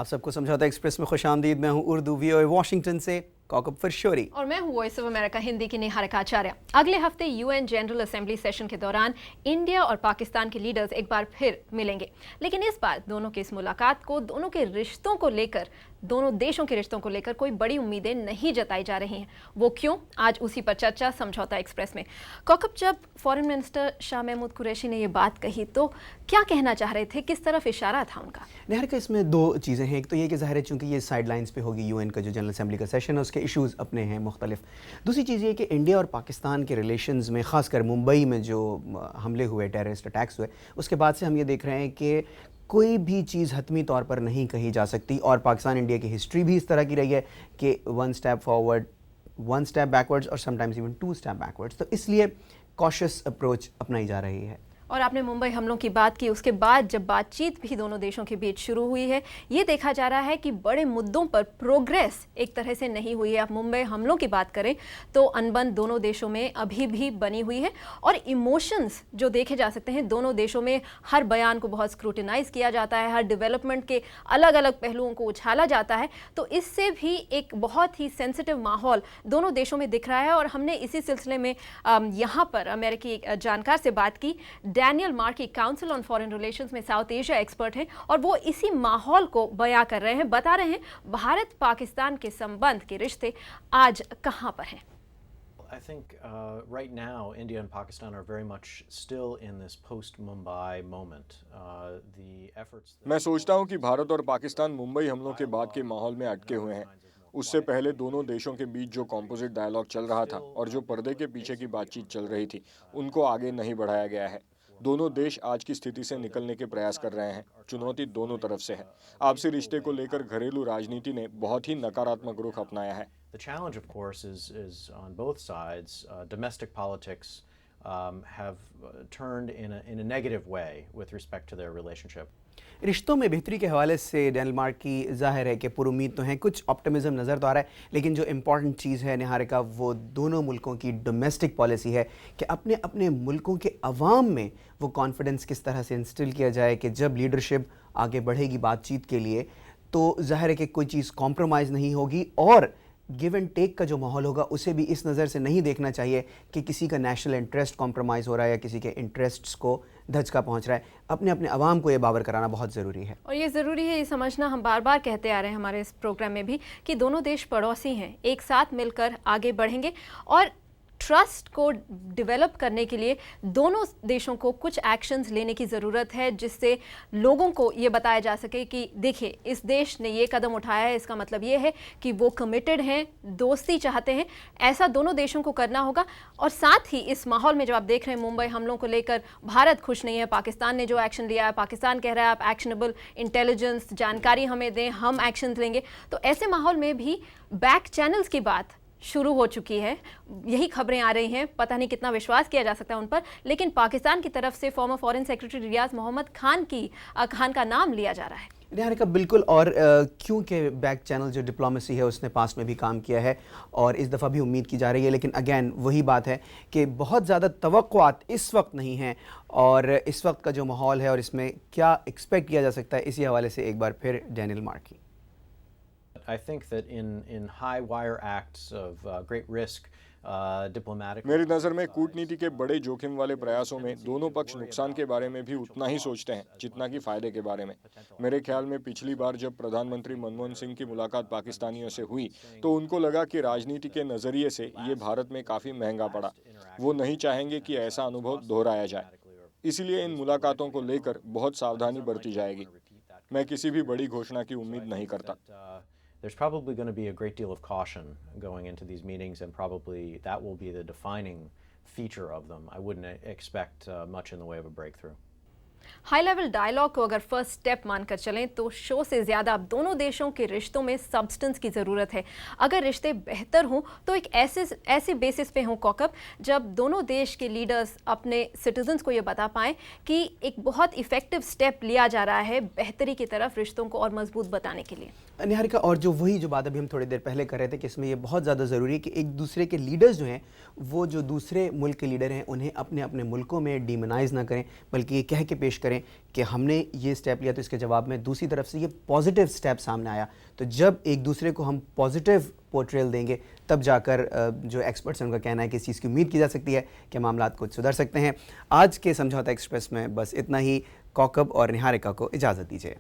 आप सबको समझौता एक्सप्रेस में खुशामदीद। मैं हूं उर्दू वीओए वाशिंगटन से कौकब फरशोरी और मैं हूं वॉइस ऑफ अमेरिका हिंदी की निहारिका आचार्य। अगले हफ्ते यूएन जनरल असेंबली सेशन के दौरान इंडिया और पाकिस्तान के लीडर्स एक बार फिर मिलेंगे, लेकिन इस बार दोनों की इस मुलाकात को दोनों के रिश्तों को लेकर, दोनों देशों के रिश्तों को लेकर कोई बड़ी उम्मीदें नहीं जताई जा रही हैं। वो क्यों, आज उसी पर चर्चा समझौता एक्सप्रेस में। कौकब, जब फॉरेन मिनिस्टर शाह महमूद कुरैशी ने ये बात कही तो क्या कहना चाह रहे थे, किस तरफ इशारा था उनका? निहारिका, इसमें दो चीज़ें हैं। एक तो ये कि ज़ाहिर है चूँकि ये साइड लाइन्स पे होगी, यूएन का जो जनरल असेंबली का सेशन है उसके इश्यूज़ अपने हैं मुख्तलिफ। दूसरी चीज़ ये कि इंडिया और पाकिस्तान के रिलेशंस में, ख़ासकर मुंबई में जो हमले हुए, टेररिस्ट अटैक्स हुए, उसके बाद से हम ये देख रहे हैं कि कोई भी चीज़ हतमी तौर पर नहीं कही जा सकती। और पाकिस्तान इंडिया की हिस्ट्री भी इस तरह की रही है कि 1 स्टेप फॉरवर्ड, 1 स्टेप बैकवर्ड्स और समटाइम्स इवन 2 स्टेप बैकवर्ड्स। तो इसलिए कॉशियस अप्रोच अपनाई जा रही है। और आपने मुंबई हमलों की बात की, उसके बाद जब बातचीत भी दोनों देशों के बीच शुरू हुई है, ये देखा जा रहा है कि बड़े मुद्दों पर प्रोग्रेस एक तरह से नहीं हुई है। आप मुंबई हमलों की बात करें तो अनबन दोनों देशों में अभी भी बनी हुई है और इमोशंस जो देखे जा सकते हैं दोनों देशों में, हर बयान को बहुत स्क्रूटिनाइज किया जाता है, हर डेवलपमेंट के अलग अलग पहलुओं को उछाला जाता है। तो इससे भी एक बहुत ही सेंसिटिव माहौल दोनों देशों में दिख रहा है। और हमने इसी सिलसिले में यहाँ पर अमेरिकी जानकार से बात की। Daniel marquee council on foreign relations में साउथ एशिया एक्सपर्ट हैं और वो इसी माहौल को बयां कर रहे हैं, बता रहे हैं भारत पाकिस्तान के संबंध के रिश्ते आज कहां पर हैं। I think right now India and Pakistan are very much still in this post-Mumbai moment. The efforts मैं सोचता हूं कि भारत और पाकिस्तान मुंबई हमलों के बाद के माहौल में अटके हुए हैं। उससे पहले दोनों देशों के बीच जो कॉम्पोजिट डायलॉग चल रहा था और जो पर्दे के पीछे की बातचीत चल रही थी, उनको आगे नहीं बढ़ाया गया है। दोनों देश आज की स्थिति से निकलने के प्रयास कर रहे हैं। चुनौती दोनों तरफ से है। आपसी रिश्ते को लेकर घरेलू राजनीति ने बहुत ही नकारात्मक रुख अपनाया है। The challenge, of course, is on both sides. Domestic politics have turned in a negative way with respect to their relationship. रिश्तों में बेहतरी के हवाले से डैनियल मार्की ज़ाहिर है कि पुरुमीद तो हैं, कुछ ऑप्टिमिज्म नज़र तो आ रहा है, लेकिन जो इम्पॉर्टेंट चीज़ है निहारिका, वो दोनों मुल्कों की डोमेस्टिक पॉलिसी है कि अपने अपने मुल्कों के अवाम में वो कॉन्फिडेंस किस तरह से इंस्टिल किया जाए कि जब लीडरशिप आगे बढ़ेगी बातचीत के लिए तो ज़ाहिर है कि कोई चीज़ कॉम्प्रोमाइज़ नहीं होगी। और गिव एंड टेक का जो माहौल होगा उसे भी इस नज़र से नहीं देखना चाहिए कि किसी का नेशनल इंटरेस्ट कॉम्प्रोमाइज़ हो रहा है या किसी के इंटरेस्ट्स को धचका पहुंच रहा है। अपने अपने अवाम को ये बावर कराना बहुत ज़रूरी है। और ये ज़रूरी है ये समझना, हम बार बार कहते आ रहे हैं हमारे इस प्रोग्राम में भी, कि दोनों देश पड़ोसी हैं, एक साथ मिलकर आगे बढ़ेंगे। और ट्रस्ट को डेवलप करने के लिए दोनों देशों को कुछ एक्शंस लेने की ज़रूरत है, जिससे लोगों को ये बताया जा सके कि देखिए इस देश ने ये कदम उठाया है, इसका मतलब ये है कि वो कमिटेड हैं, दोस्ती चाहते हैं। ऐसा दोनों देशों को करना होगा। और साथ ही इस माहौल में जब आप देख रहे हैं मुंबई हमलों को लेकर भारत खुश नहीं है, पाकिस्तान ने जो एक्शन लिया है, पाकिस्तान कह रहा है आप एक्शनेबल इंटेलिजेंस जानकारी हमें दें, हम एक्शन लेंगे। तो ऐसे माहौल में भी बैक चैनल्स की बात शुरू हो चुकी है। यही खबरें आ रही हैं, पता नहीं कितना विश्वास किया जा सकता है उन पर, लेकिन पाकिस्तान की तरफ से फॉर्मर फॉरेन सेक्रेटरी रियाज मोहम्मद खान का नाम लिया जा रहा है। निहारिका, बिल्कुल। और क्योंकि बैक चैनल जो डिप्लोमेसी है उसने पास में भी काम किया है और इस दफ़ा भी उम्मीद की जा रही है, लेकिन अगेन वही बात है कि बहुत ज़्यादा तवक्कुआत इस वक्त नहीं हैं। और इस वक्त का जो माहौल है और इसमें क्या एक्सपेक्ट किया जा सकता है, इसी हवाले से एक बार फिर Daniel marquee. I think that in high wire acts of great risk, diplomatic. मेरी नज़र में कूटनीति के बड़े जोखिम वाले प्रयासों में दोनों पक्ष नुकसान के बारे में भी उतना ही सोचते हैं जितना कि फायदे के बारे में। मेरे ख्याल में पिछली बार जब प्रधानमंत्री मनमोहन सिंह की मुलाकात पाकिस्तानियों से हुई तो उनको लगा कि राजनीति के नज़रिए से ये भारत में काफ़ी महंगा पड़ा। वो नहीं चाहेंगे कि ऐसा अनुभव दोहराया जाए, इसीलिए इन मुलाकातों को लेकर बहुत सावधानी बरती जाएगी। मैं किसी भी बड़ी घोषणा की उम्मीद नहीं करता। There's probably going to be a great deal of caution going into these meetings, and probably that will be the defining feature of them. I wouldn't expect much in the way of a breakthrough. High level dialogue को अगर first step मानकर चलें तो show से ज़्यादा अब दोनों देशों के रिश्तों में सब्सटेंस की ज़रूरत है। अगर रिश्ते बेहतर हों तो एक ऐसे बेसिस पे हों कौकब, जब दोनों देश के लीडर्स अपने सिटीजन्स को ये बता पाएँ कि एक बहुत इफ़ेक्टिव स्टेप लिया जा रहा है बेहतरी की तरफ रिश्तों को और मजबूत बताने के लिए। निहारिका, और जो बात अभी हम थोड़ी देर पहले कर रहे थे कि इसमें ये बहुत ज़्यादा ज़रूरी है कि एक दूसरे के लीडर्स जो हैं वो जो दूसरे मुल्क के लीडर हैं उन्हें अपने अपने मुल्कों में डीमोनाइज़ ना करें, बल्कि ये कह के पेश पेश करें कि हमने ये स्टेप लिया तो इसके जवाब में दूसरी तरफ से ये पॉजिटिव स्टेप सामने आया। तो जब एक दूसरे को हम पॉजिटिव पोर्ट्रेल देंगे तब जाकर जो एक्सपर्ट्स हैं उनका कहना है कि इस चीज़ की उम्मीद की जा सकती है कि मामला कुछ सुधर सकते हैं। आज के समझौता एक्सप्रेस में बस इतना ही। कौकब और निहारिका को इजाज़त दीजिए।